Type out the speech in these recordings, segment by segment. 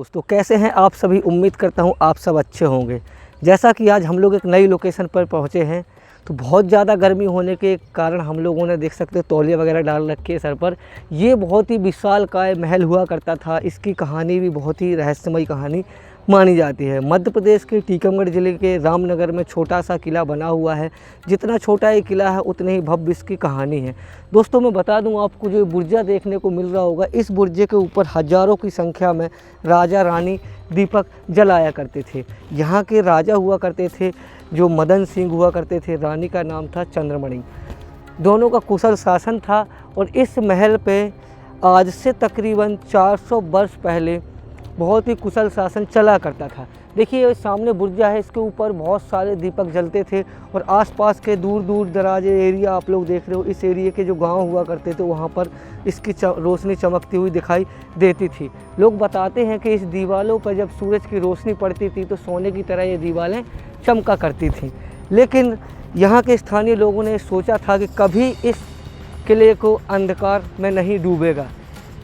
दोस्तों, कैसे हैं आप सभी। उम्मीद करता हूं आप सब अच्छे होंगे। जैसा कि आज हम लोग एक नई लोकेशन पर पहुंचे हैं, तो बहुत ज़्यादा गर्मी होने के कारण हम लोगों ने देख सकते हो तौलिया वगैरह डाल रखी है सर पर। ये बहुत ही विशालकाय महल हुआ करता था। इसकी कहानी भी बहुत ही रहस्यमयी कहानी मानी जाती है। मध्य प्रदेश के टीकमगढ़ ज़िले के रामनगर में छोटा सा किला बना हुआ है। जितना छोटा ये किला है उतने ही भव्य इसकी कहानी है। दोस्तों मैं बता दूं आपको, जो बुर्जा देखने को मिल रहा होगा, इस बुर्जे के ऊपर हज़ारों की संख्या में राजा रानी दीपक जलाया करते थे। यहाँ के राजा हुआ करते थे जो मदन सिंह हुआ करते थे, रानी का नाम था चंद्रमणि। दोनों का कुशल शासन था और इस महल पे आज से तकरीबन 400 वर्ष पहले बहुत ही कुशल शासन चला करता था। देखिए सामने बुर्जा है, इसके ऊपर बहुत सारे दीपक जलते थे और आसपास के दूर दूर दराज एरिया आप लोग देख रहे हो, इस एरिया के जो गांव हुआ करते थे वहां पर इसकी रोशनी चमकती हुई दिखाई देती थी। लोग बताते हैं कि इस दीवालों पर जब सूरज की रोशनी पड़ती थी तो सोने की तरह ये दीवारें चमका करती थीं। लेकिन यहाँ के स्थानीय लोगों ने सोचा था कि कभी इस किले को अंधकार में नहीं डूबेगा,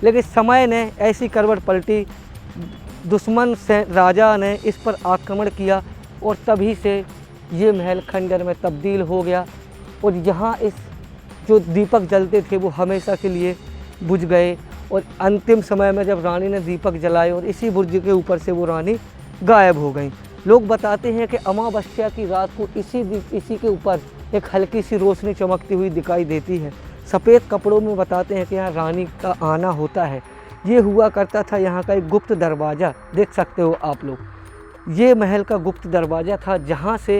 लेकिन समय ने ऐसी करवट पलटी, दुश्मन से राजा ने इस पर आक्रमण किया और तभी से ये महल खंडर में तब्दील हो गया। और यहाँ इस जो दीपक जलते थे वो हमेशा के लिए बुझ गए और अंतिम समय में जब रानी ने दीपक जलाए और इसी बुर्ज के ऊपर से वो रानी गायब हो गई। लोग बताते हैं कि अमावस्या की रात को इसी के ऊपर एक हल्की सी रोशनी चमकती हुई दिखाई देती है। सफ़ेद कपड़ों में बताते हैं कि यहाँ रानी का आना होता है। ये हुआ करता था यहाँ का एक गुप्त दरवाज़ा, देख सकते हो आप लोग। ये महल का गुप्त दरवाज़ा था जहाँ से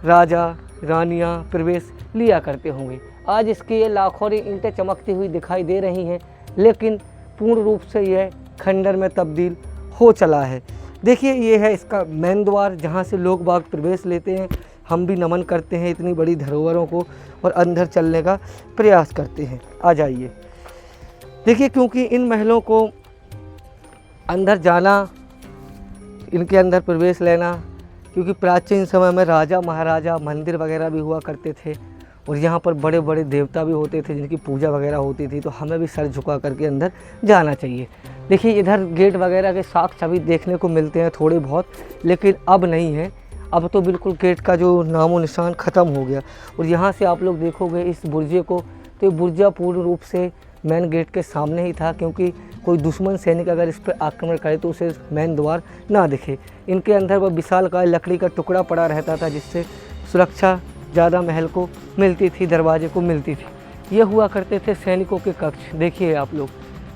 राजा रानियाँ प्रवेश लिया करते होंगे। आज इसकी ये लाखों ईंटें चमकती हुई दिखाई दे रही हैं, लेकिन पूर्ण रूप से यह खंडर में तब्दील हो चला है। देखिए ये है इसका मेन द्वार जहाँ से लोग बाग प्रवेश लेते हैं। हम भी नमन करते हैं इतनी बड़ी धरोहरों को और अंदर चलने का प्रयास करते हैं। आ जाइए। देखिए क्योंकि इन महलों को अंदर जाना, इनके अंदर प्रवेश लेना, क्योंकि प्राचीन समय में राजा महाराजा मंदिर वगैरह भी हुआ करते थे और यहाँ पर बड़े बड़े देवता भी होते थे जिनकी पूजा वगैरह होती थी, तो हमें भी सर झुका करके अंदर जाना चाहिए। देखिए इधर गेट वगैरह के साक्ष्य अभी देखने को मिलते हैं थोड़े बहुत, लेकिन अब नहीं है। अब तो बिल्कुल गेट का जो नामो निशान ख़त्म हो गया। और यहाँ से आप लोग देखोगे इस बुर्जे को, तो ये बुर्जा पूर्ण रूप से मेन गेट के सामने ही था, क्योंकि कोई दुश्मन सैनिक अगर इस पर आक्रमण करे तो उसे मेन द्वार ना दिखे। इनके अंदर वह विशालकाय लकड़ी का टुकड़ा पड़ा रहता था जिससे सुरक्षा ज़्यादा महल को मिलती थी, दरवाजे को मिलती थी। ये हुआ करते थे सैनिकों के कक्ष। देखिए आप लोग,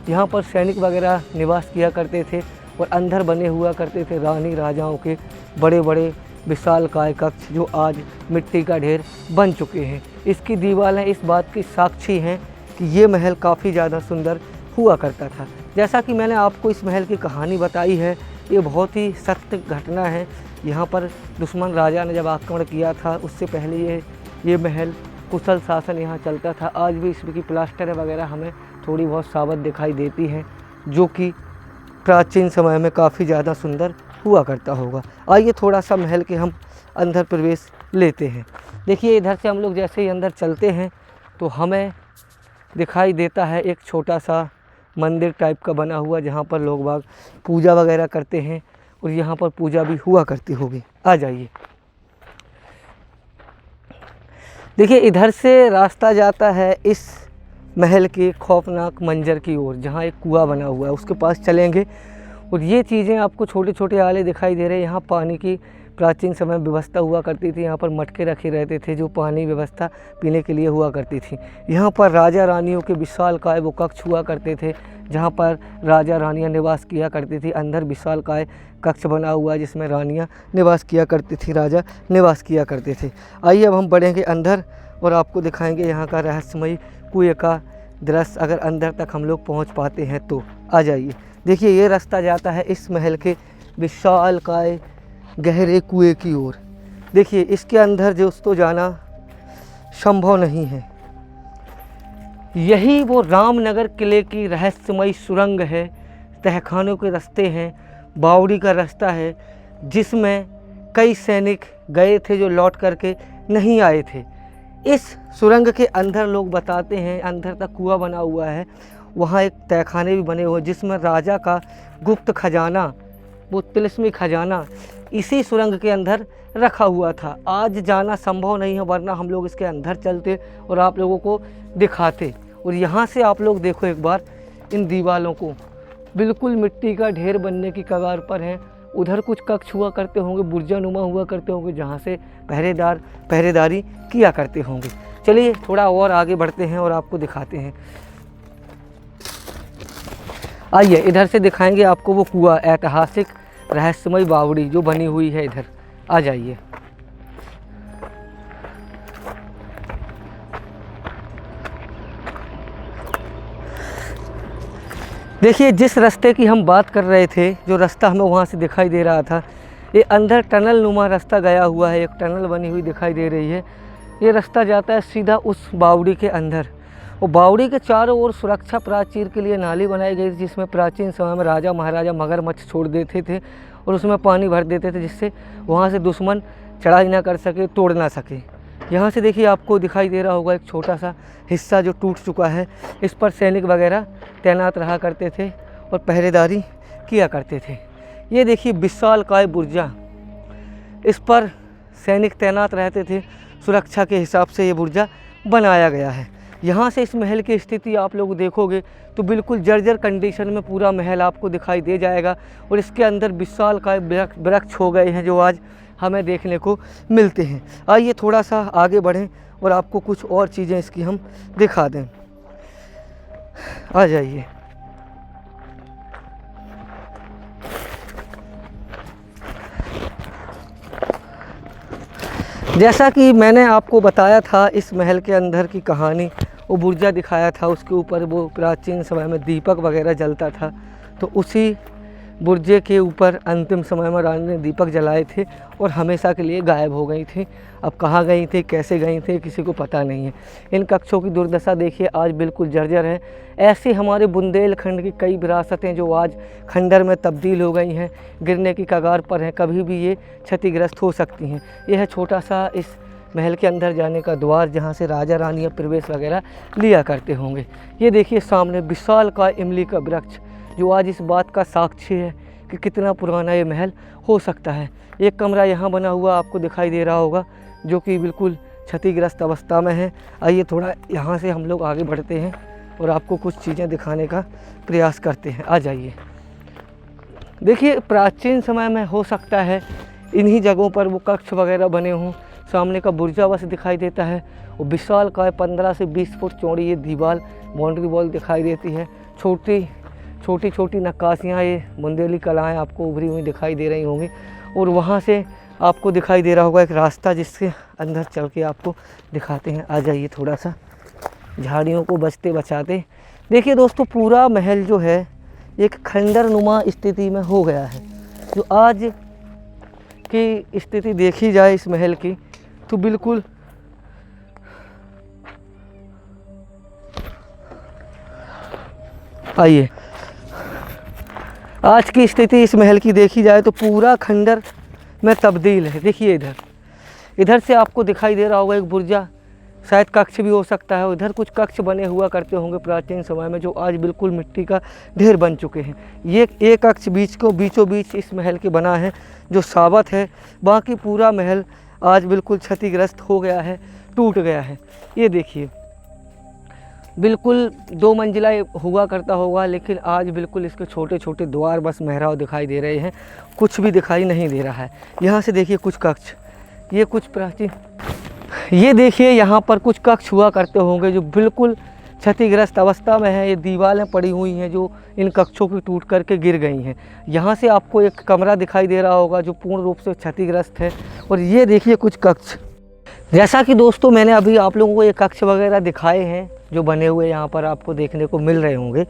यहाँ पर सैनिक वगैरह निवास किया करते थे और अंदर बने हुआ करते थे रानी राजाओं के बड़े बड़े विशालकाय कक्ष, जो आज मिट्टी का ढेर बन चुके हैं। इसकी दीवारें इस बात की साक्षी हैं कि ये महल काफ़ी ज़्यादा सुंदर हुआ करता था। जैसा कि मैंने आपको इस महल की कहानी बताई है, ये बहुत ही सत्य घटना है। यहाँ पर दुश्मन राजा ने जब आक्रमण किया था उससे पहले ये महल कुशल शासन यहाँ चलता था। आज भी इसकी प्लास्टर वगैरह हमें थोड़ी बहुत सावत दिखाई देती हैं, जो कि प्राचीन समय में काफ़ी ज़्यादा सुंदर हुआ करता होगा। आइए थोड़ा सा महल के हम अंदर प्रवेश लेते हैं। देखिए इधर से हम लोग जैसे ही अंदर चलते हैं तो हमें दिखाई देता है एक छोटा सा मंदिर टाइप का बना हुआ, जहाँ पर लोग बाग पूजा वगैरह करते हैं और यहाँ पर पूजा भी हुआ करती होगी। आ जाइए। देखिए इधर से रास्ता जाता है इस महल के खौफनाक मंजर की ओर, जहाँ एक कुआं बना हुआ है, उसके पास चलेंगे और ये चीज़ें आपको छोटे छोटे आले दिखाई दे रहे हैं। यहाँ पानी की प्राचीन समय व्यवस्था हुआ करती थी। यहाँ पर मटके रखे रहते थे जो पानी व्यवस्था पीने के लिए हुआ करती थी। यहाँ पर राजा रानियों के विशालकाय वो कक्ष हुआ करते थे जहाँ पर राजा रानियाँ निवास किया करती थी। अंदर विशालकाय कक्ष बना हुआ है जिसमें रानियाँ निवास किया करती थी, राजा निवास किया करते थे। आइए अब हम बढ़ेंगे अंदर और आपको दिखाएंगे यहाँ का रहस्यमयी कुएँ का दृश्य, अगर अंदर तक हम लोग पहुँच पाते हैं तो। आ जाइए। देखिए ये रास्ता जाता है इस महल के विशालकाय गहरे कुएं की ओर। देखिए इसके अंदर दोस्तों जाना संभव नहीं है। यही वो रामनगर किले की रहस्यमयी सुरंग है, तहखानों के रास्ते हैं, बावड़ी का रास्ता है, जिसमें कई सैनिक गए थे जो लौट करके नहीं आए थे। इस सुरंग के अंदर लोग बताते हैं अंदर तक कुआं बना हुआ है, वहाँ एक तहखाने भी बने हुए हैं जिसमें राजा का गुप्त खजाना, वो तिलिस्मी खजाना इसी सुरंग के अंदर रखा हुआ था। आज जाना संभव नहीं है, वरना हम लोग इसके अंदर चलते और आप लोगों को दिखाते। और यहाँ से आप लोग देखो एक बार इन दीवालों को, बिल्कुल मिट्टी का ढेर बनने की कगार पर हैं। उधर कुछ कक्ष हुआ करते होंगे, बुर्जानुमा हुआ करते होंगे, जहाँ से पहरेदार पहरेदारी किया करते होंगे। चलिए थोड़ा और आगे बढ़ते हैं और आपको दिखाते हैं। आइए इधर से दिखाएंगे आपको वो कुआं, ऐतिहासिक रहस्यमय बावड़ी जो बनी हुई है इधर। आ जाइए। देखिए जिस रास्ते की हम बात कर रहे थे, जो रास्ता हमें वहाँ से दिखाई दे रहा था, ये अंदर टनल नुमा रास्ता गया हुआ है। एक टनल बनी हुई दिखाई दे रही है। ये रास्ता जाता है सीधा उस बावड़ी के अंदर। और बावड़ी के चारों ओर सुरक्षा प्राचीर के लिए नाली बनाई गई थी, जिसमें प्राचीन समय में राजा महाराजा मगरमच्छ छोड़ देते थे और उसमें पानी भर देते थे, जिससे वहाँ से दुश्मन चढ़ाई ना कर सके, तोड़ ना सके। यहाँ से देखिए आपको दिखाई दे रहा होगा एक छोटा सा हिस्सा जो टूट चुका है। इस पर सैनिक वगैरह तैनात रहा करते थे और पहरेदारी किया करते थे। ये देखिए विशालकाय बुर्जा, इस पर सैनिक तैनात रहते थे। सुरक्षा के हिसाब से ये बुर्जा बनाया गया है। यहाँ से इस महल की स्थिति आप लोग देखोगे तो बिल्कुल जर्जर कंडीशन में पूरा महल आपको दिखाई दे जाएगा। और इसके अंदर विशालकाय वृक्ष हो गए हैं जो आज हमें देखने को मिलते हैं। आइए थोड़ा सा आगे बढ़ें और आपको कुछ और चीज़ें इसकी हम दिखा दें। आ जाइए। जैसा कि मैंने आपको बताया था, इस महल के अंदर की कहानी, वो बुर्जा दिखाया था, उसके ऊपर वो प्राचीन समय में दीपक वगैरह जलता था। तो उसी बुर्जे के ऊपर अंतिम समय में रानी ने दीपक जलाए थे और हमेशा के लिए गायब हो गई थी। अब कहाँ गई थी, कैसे गई थी, किसी को पता नहीं है। इन कक्षों की दुर्दशा देखिए, आज बिल्कुल जर्जर है। ऐसे हमारे बुंदेलखंड की कई विरासतें जो आज खंडर में तब्दील हो गई हैं, गिरने की कगार पर हैं, कभी भी ये क्षतिग्रस्त हो सकती हैं। यह है छोटा सा इस महल के अंदर जाने का द्वार, जहाँ से राजा रानियाँ प्रवेश वगैरह लिया करते होंगे। ये देखिए सामने विशालकाय इमली का वृक्ष, जो आज इस बात का साक्षी है कि कितना पुराना ये महल हो सकता है। एक कमरा यहाँ बना हुआ आपको दिखाई दे रहा होगा, जो कि बिल्कुल क्षतिग्रस्त अवस्था में है। आइए थोड़ा यहाँ से हम लोग आगे बढ़ते हैं और आपको कुछ चीज़ें दिखाने का प्रयास करते हैं। आ जाइए। देखिए प्राचीन समय में हो सकता है इन्हीं जगहों पर वो कक्ष वगैरह बने हों। सामने का बुर्जा बस दिखाई देता है। वो विशालकाय 15 से 20 फुट चौड़ी ये दीवार, बाउंड्री वॉल दिखाई देती है। छोटी छोटी नक्काशियाँ, ये बुंदेली कलाएँ आपको उभरी हुई दिखाई दे रही होंगी। और वहाँ से आपको दिखाई दे रहा होगा एक रास्ता, जिसके अंदर चल के आपको दिखाते हैं। आ जाइए थोड़ा सा झाड़ियों को बचते बचाते। देखिए दोस्तों, पूरा महल जो है एक खंडर नुमा स्थिति में हो गया है। जो आज की स्थिति देखी जाए इस महल की, तो बिल्कुल आइए, आज की स्थिति इस महल की देखी जाए तो पूरा खंडर में तब्दील है। देखिए इधर से आपको दिखाई दे रहा होगा एक बुर्जा, शायद कक्ष भी हो सकता है। उधर कुछ कक्ष बने हुआ करते होंगे प्राचीन समय में, जो आज बिल्कुल मिट्टी का ढेर बन चुके हैं। ये एक कक्ष बीचों बीच इस महल के बना है, जो साबत है। बाकी पूरा महल आज बिल्कुल क्षतिग्रस्त हो गया है, टूट गया है। ये देखिए बिल्कुल 2 मंजिला हुआ करता होगा, लेकिन आज बिल्कुल इसके छोटे छोटे द्वार बस मेहराब दिखाई दे रहे हैं, कुछ भी दिखाई नहीं दे रहा है। यहाँ से देखिए कुछ कक्ष, ये कुछ प्राचीन, ये देखिए यहाँ पर कुछ कक्ष हुआ करते होंगे जो बिल्कुल क्षतिग्रस्त अवस्था में है। ये दीवारें पड़ी हुई हैं जो इन कक्षों की टूट करके गिर गई हैं। यहाँ से आपको एक कमरा दिखाई दे रहा होगा जो पूर्ण रूप से क्षतिग्रस्त है। और ये देखिए कुछ कक्ष, जैसा कि दोस्तों मैंने अभी आप लोगों को ये कक्ष वगैरह दिखाए हैं जो बने हुए यहाँ पर आपको देखने को मिल रहे होंगे।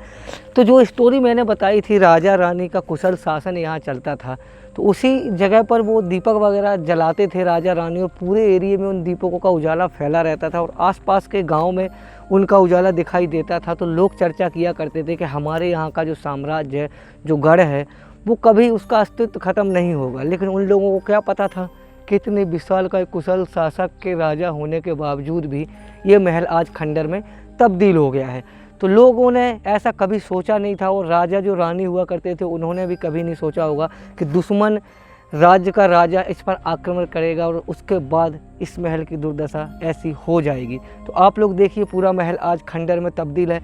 तो जो स्टोरी मैंने बताई थी, राजा रानी का कुशल शासन यहाँ चलता था, तो उसी जगह पर वो दीपक वगैरह जलाते थे राजा रानी, और पूरे एरिया में उन दीपकों का उजाला फैला रहता था और आसपास के गांव में उनका उजाला दिखाई देता था। तो लोग चर्चा किया करते थे कि हमारे यहाँ का जो साम्राज्य है, जो गढ़ है, वो कभी उसका अस्तित्व ख़त्म नहीं होगा। लेकिन उन लोगों को क्या पता था कि इतने विशाल का कुशल शासक के राजा होने के बावजूद भी ये महल आज खंडर में तब्दील हो गया है। तो लोगों ने ऐसा कभी सोचा नहीं था, और राजा जो रानी हुआ करते थे उन्होंने भी कभी नहीं सोचा होगा कि दुश्मन राज्य का राजा इस पर आक्रमण करेगा और उसके बाद इस महल की दुर्दशा ऐसी हो जाएगी। तो आप लोग देखिए, पूरा महल आज खंडर में तब्दील है,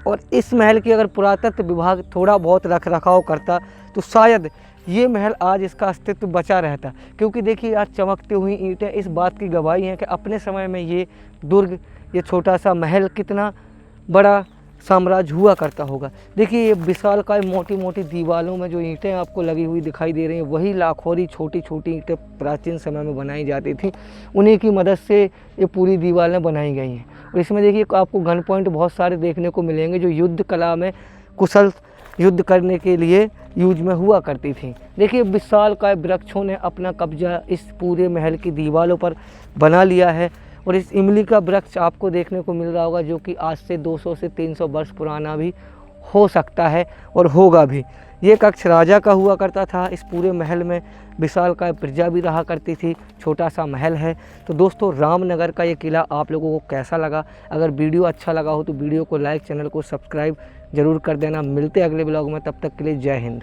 और इस महल की अगर पुरातत्व विभाग थोड़ा बहुत रख रखाव करता तो शायद ये महल आज इसका अस्तित्व बचा रहता। क्योंकि देखिए, आज चमकती हुई ईंटें इस बात की गवाही हैं कि अपने समय में ये दुर्ग, ये छोटा सा महल कितना बड़ा साम्राज्य हुआ करता होगा। देखिए, ये विशालकाय मोटी मोटी दीवारों में जो ईंटें आपको लगी हुई दिखाई दे रही हैं, वही लाखोरी छोटी छोटी ईंटें प्राचीन समय में बनाई जाती थी। उन्हीं की मदद से ये पूरी दीवारें बनाई गई हैं। और इसमें देखिए, आपको गन पॉइंट बहुत सारे देखने को मिलेंगे जो युद्ध कला में कुशल युद्ध करने के लिए यूज में हुआ करती थी। देखिए, विशालकाय वृक्षों ने अपना कब्जा इस पूरे महल की दीवारों पर बना लिया है। और इस इमली का वृक्ष आपको देखने को मिल रहा होगा, जो कि आज से 200 से 300 वर्ष पुराना भी हो सकता है और होगा भी। ये कक्ष राजा का हुआ करता था। इस पूरे महल में विशालकाय प्रजा भी रहा करती थी। छोटा सा महल है। तो दोस्तों, रामनगर का ये किला आप लोगों को कैसा लगा? अगर वीडियो अच्छा लगा हो तो वीडियो को लाइक, चैनल को सब्सक्राइब ज़रूर कर देना। मिलते हैं अगले ब्लॉग में, तब तक के लिए जय हिंद।